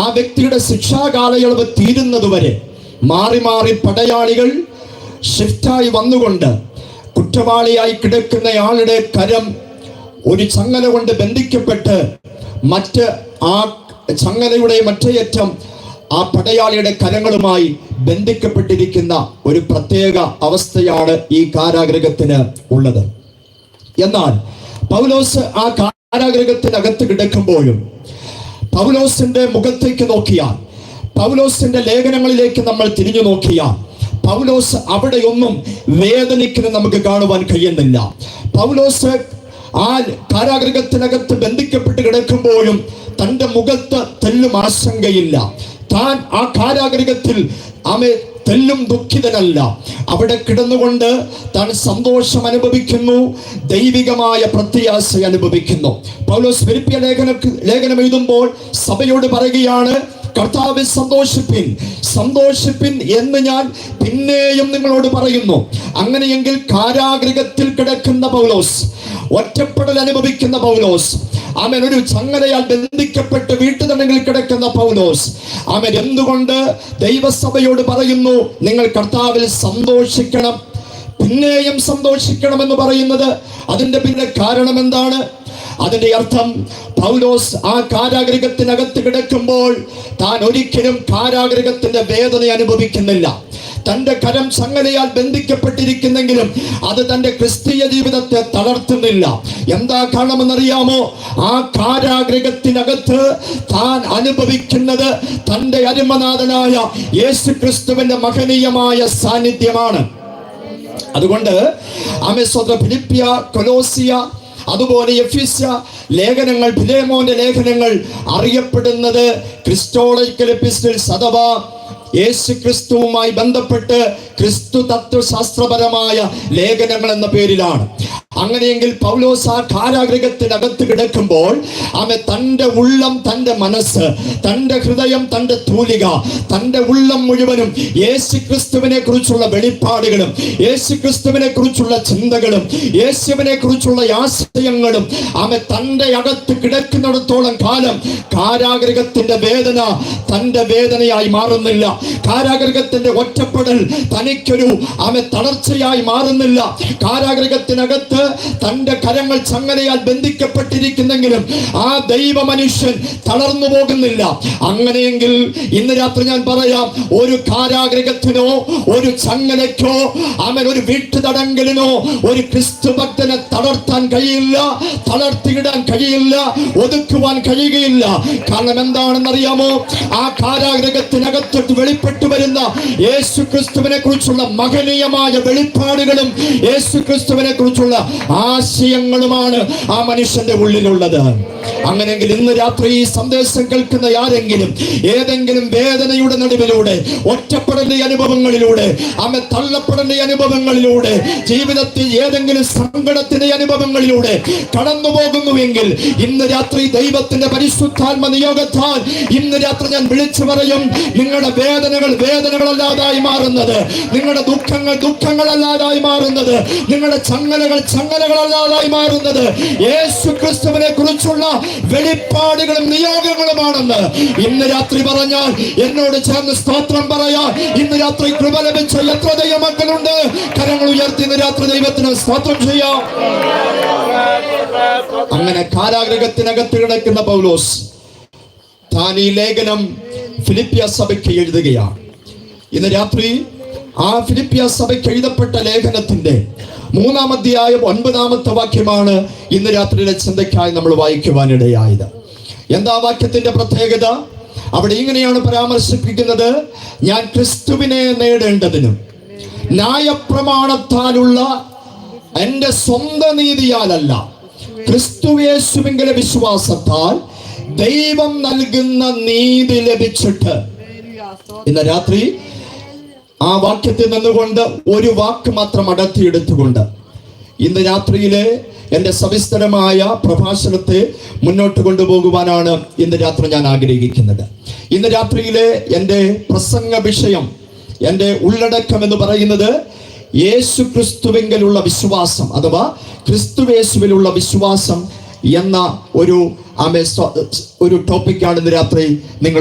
ആ വ്യക്തിയുടെ ശിക്ഷാ കാലയളവ് തീരുന്നതുവരെ മാറി മാറി പടയാളികൾ ഷിഫ്റ്റായി വന്നുകൊണ്ട് കുറ്റവാളിയായി കിടക്കുന്നയാളുടെ കരം ഒരു ചങ്ങല കൊണ്ട് ബന്ധിക്കപ്പെട്ട് ആ ചങ്ങലയുടെ മറ്റേയറ്റം ആ പടയാളിയുടെ കരങ്ങളുമായി ബന്ധിക്കപ്പെട്ടിരിക്കുന്ന ഒരു പ്രത്യേക അവസ്ഥയാണ് ഈ കാരാഗൃഹത്തിന് ഉള്ളത്. എന്നാൽ പൗലോസ് ആ കാരാഗൃഹത്തിനകത്ത് കിടക്കുമ്പോഴും പൗലോസിന്റെ മുഖത്തേക്ക് നോക്കിയാൽ, പൗലോസിന്റെ ലേഖനങ്ങളിലേക്ക് നമ്മൾ തിരിഞ്ഞു നോക്കിയാൽ, പൗലോസ് അവിടെയൊന്നും വേദനിക്കുന്നത് നമുക്ക് കാണുവാൻ കഴിയുന്നില്ല. പൗലോസ് ആ കാരാഗൃഹത്തിനകത്ത് ബന്ധിക്കപ്പെട്ട് കിടക്കുമ്പോഴും തൻ്റെ മുഖത്ത് തെല്ലും ആശങ്കയില്ല. താൻ ആ കാരാഗൃഹത്തിൽ തെല്ലും ദുഃഖിതനല്ല. അവിടെ കിടന്നുകൊണ്ട് താൻ സന്തോഷം അനുഭവിക്കുന്നു, ദൈവികമായ പ്രത്യാശ അനുഭവിക്കുന്നു. പൗലോസ് ഫിലിപ്പിയ ലേഖനം എഴുതുമ്പോൾ സഭയോട് പറയുകയാണ്, കർത്താവിൽ സന്തോഷിപ്പിൻ, സന്തോഷിപ്പിൻ എന്ന് ഞാൻ പിന്നെയും നിങ്ങളോട് പറയുന്നു. അങ്ങനെയെങ്കിൽ കാരാഗൃഹത്തിൽ കിടക്കുന്ന പൗലോസ്, ഒറ്റപ്പെടൽ അനുഭവിക്കുന്ന പൗലോസ്, അവൻ ഒരു ചങ്ങലയാൽ ബന്ധിക്കപ്പെട്ട് വീട്ടുതടങ്കിൽ കിടക്കുന്ന പൗലോസ്, അവൻ എന്തുകൊണ്ട് ദൈവസഭയോട് പറയുന്നു നിങ്ങൾ കർത്താവിൽ സന്തോഷിക്കണം, പിന്നെയും സന്തോഷിക്കണമെന്ന് പറയുന്നത്? അതിന്റെ പിന്നെ കാരണം എന്താണ്? അതിന്റെ അർത്ഥം പൗലോസ് ആ കാരാഗൃഹത്തിനകത്ത് കിടക്കുമ്പോൾ താൻ ഒരിക്കലും കാരാഗൃഹത്തിന്റെ വേദന അനുഭവിക്കുന്നില്ല. തൻ്റെ കരം ചങ്ങലയാൽ ബന്ധിക്കപ്പെട്ടിരിക്കുന്നെങ്കിലും അത് തൻ്റെ ക്രിസ്തീയ ജീവിതത്തെ തളർത്തുന്നില്ല. എന്താ കാരണമെന്നറിയാമോ? ആ കാരാഗൃഹത്തിനകത്ത് താൻ അനുഭവിക്കുന്നത് തൻ്റെ അരുമനാഥനായ യേശു ക്രിസ്തുവിന്റെ മഹനീയമായ സാന്നിധ്യമാണ്. അതുകൊണ്ട് ഫിലിപ്പിയ, കൊലോസിയ, അതുപോലെ എഫീസ്യ ലേഖനങ്ങൾ, ഫിലേമോന്റെ ലേഖനങ്ങൾ അറിയപ്പെടുന്നത് ക്രിസ്റ്റോളജിക്കൽ എപ്പിസ്റ്റൽസ് അഥവാ യേശു ക്രിസ്തുവുമായി ബന്ധപ്പെട്ട് ക്രിസ്തു തത്വശാസ്ത്രപരമായ ലേഖനങ്ങൾ എന്ന പേരിലാണ്. അങ്ങനെയെങ്കിൽ പൗലോസ് ആ കാരാഗൃഹത്തിനകത്ത് കിടക്കുമ്പോൾ തൻ്റെ ഉള്ളം, തൻ്റെ മനസ്സ്, തൻ്റെ ഹൃദയം, തൻ്റെ തൂലിക, തൻ്റെ ഉള്ളം മുഴുവനും യേശു ക്രിസ്തുവിനെ കുറിച്ചുള്ള വെളിപ്പാടുകളും യേശു ക്രിസ്തുവിനെ കുറിച്ചുള്ള ചിന്തകളും യേശുവിനെ കുറിച്ചുള്ള ആശയങ്ങളും തൻ്റെ അകത്ത് കിടക്കുന്നിടത്തോളം കാലം കാരാഗൃഹത്തിന്റെ വേദന തൻ്റെ വേദനയായി മാറുന്നില്ല. കാരാഗൃഹത്തിന്റെ ഒറ്റപ്പെടൽ തനിക്കൊരു തളർച്ചയായി മാറുന്നില്ല. കാരാഗൃഹത്തിനകത്ത് തന്റെ കരങ്ങൾ ചങ്ങലയാൽ ബന്ധിക്കപ്പെട്ടിരിക്കുന്നെങ്കിലും ആ ദൈവ മനുഷ്യൻ തളർന്നു പോകുന്നില്ല. അങ്ങനെയെങ്കിൽ ഇന്ന് രാത്രി ഞാൻ പറയാം, ഒരു കാരാഗൃഹത്തിനോ ഒരു ചങ്ങലയ്ക്കോ ഒരു വീട്ടുതടങ്കലിനോ ഒരു ക്രിസ്തു ഭക്തനെ തളർത്താൻ കഴിയില്ല, തളർത്തിയിടാൻ കഴിയില്ല, ഒതുക്കുവാൻ കഴിയുകയില്ല. കാരണം എന്താണെന്നറിയാമോ? ആ കാരാഗൃഹത്തിനകത്തോട്ട് വെളിപ്പെട്ടു വരുന്ന യേശു ക്രിസ്തുവിനെ കുറിച്ചുള്ള മഹനീയമായ വെളിപ്പാടുകളും യേശു ക്രിസ്തുവിനെ കുറിച്ചുള്ള ആശയങ്ങളുമാണ് ആ മനുഷ്യന്റെ ഉള്ളിലുള്ളത്. അങ്ങനെയെങ്കിൽ ഇന്ന് രാത്രി ഈ സന്ദേശം കേൾക്കുന്ന ആരെങ്കിലും ഏതെങ്കിലും വേദനയുടെ നടുവിലൂടെ, ഒറ്റപ്പെടലിന്റെ അനുഭവങ്ങളിലൂടെ, തള്ളപ്പെടലിന്റെ അനുഭവങ്ങളിലൂടെ, ജീവിതത്തിൽ ഏതെങ്കിലും സങ്കടത്തിന്റെ അനുഭവങ്ങളിലൂടെ കടന്നു പോകുന്നുവെങ്കിൽ ഇന്ന് രാത്രി ദൈവത്തിന്റെ പരിശുദ്ധാത്മ നിയോഗത്താൽ ഇന്ന് രാത്രി ഞാൻ വിളിച്ചു പറയും, നിങ്ങളുടെ വേദനകൾ വേദനകളല്ലാതായി മാറുന്നത്, നിങ്ങളുടെ ദുഃഖങ്ങൾ ദുഃഖങ്ങളല്ലാതായി മാറുന്നത്, നിങ്ങളുടെ ചങ്ങലകൾ ചങ്ങലകളല്ലാതായി മാറുന്നത് യേശു ക്രിസ്തുവിനെ കുറിച്ചുള്ള വെളിപ്പാടുകളും നിയോഗങ്ങളുമാണെന്ന് ഇന്ന് രാത്രി പറഞ്ഞാൽ എന്നോട് ചേർന്ന് സ്തോത്രം പറയാൻ ഇന്ന് രാത്രി കൃപ ലഭിച്ച എത്ര ദൈവമക്കളുണ്ട്? കരങ്ങൾ ഉയർത്തി ഇന്ന് രാത്രി ദൈവത്തിന് സ്തോത്രം ചെയ്യാം. അങ്ങനെ കാരാഗൃഹത്തിനകത്ത് കിടക്കുന്ന പൗലോസ് താൻ ഈ ലേഖനം ഫിലിപ്പിയ സഭയ്ക്ക് എഴുതുകയാണ്. ഇന്ന് രാത്രി ആ ഫിലിപ്പിയ സഭയ്ക്ക് എഴുതപ്പെട്ട ലേഖനത്തിന്റെ 3-ാം അധ്യായം 9-ാമത്തെ വാക്യമാണ് ഇന്ന് രാത്രിയിലെ ചിന്തയ്ക്കായി നമ്മൾ വായിക്കുവാനിടയായത്. എന്താ വാക്യത്തിന്റെ പ്രത്യേകത? അവിടെ ഇങ്ങനെയാണ് പരാമർശിപ്പിക്കുന്നത്, ഞാൻ ക്രിസ്തുവിനെ നേടേണ്ടതിനും ന്യായപ്രമാണത്താലുള്ള എൻ്റെ സ്വന്തം നീതിയാലല്ല, ക്രിസ്തുയേശുവിന്റെ വിശ്വാസത്താൽ ദൈവം നൽകുന്ന നീതി ലഭിച്ചിട്ട്. ഇന്ന് രാത്രി ആ വാക്യത്തിൽ നിന്നുകൊണ്ട് ഒരു വാക്ക് മാത്രം അടർത്തിയെടുത്തുകൊണ്ട് ഇന്ന് രാത്രിയിലെ എൻ്റെ സവിസ്തരമായ പ്രഭാഷണത്തെ മുന്നോട്ട് കൊണ്ടുപോകുവാനാണ് ഇന്ന് രാത്രി ഞാൻ ആഗ്രഹിക്കുന്നത്. ഇന്ന് രാത്രിയിലെ എൻ്റെ പ്രസംഗ വിഷയം, എൻ്റെ ഉള്ളടക്കം എന്ന് പറയുന്നത് യേശു ക്രിസ്തുവിലുള്ള വിശ്വാസം അഥവാ ക്രിസ്തുയേശുവിലുള്ള വിശ്വാസം എന്ന ഒരു ടോപ്പിക്കാണ് ഇന്ന് രാത്രി നിങ്ങൾ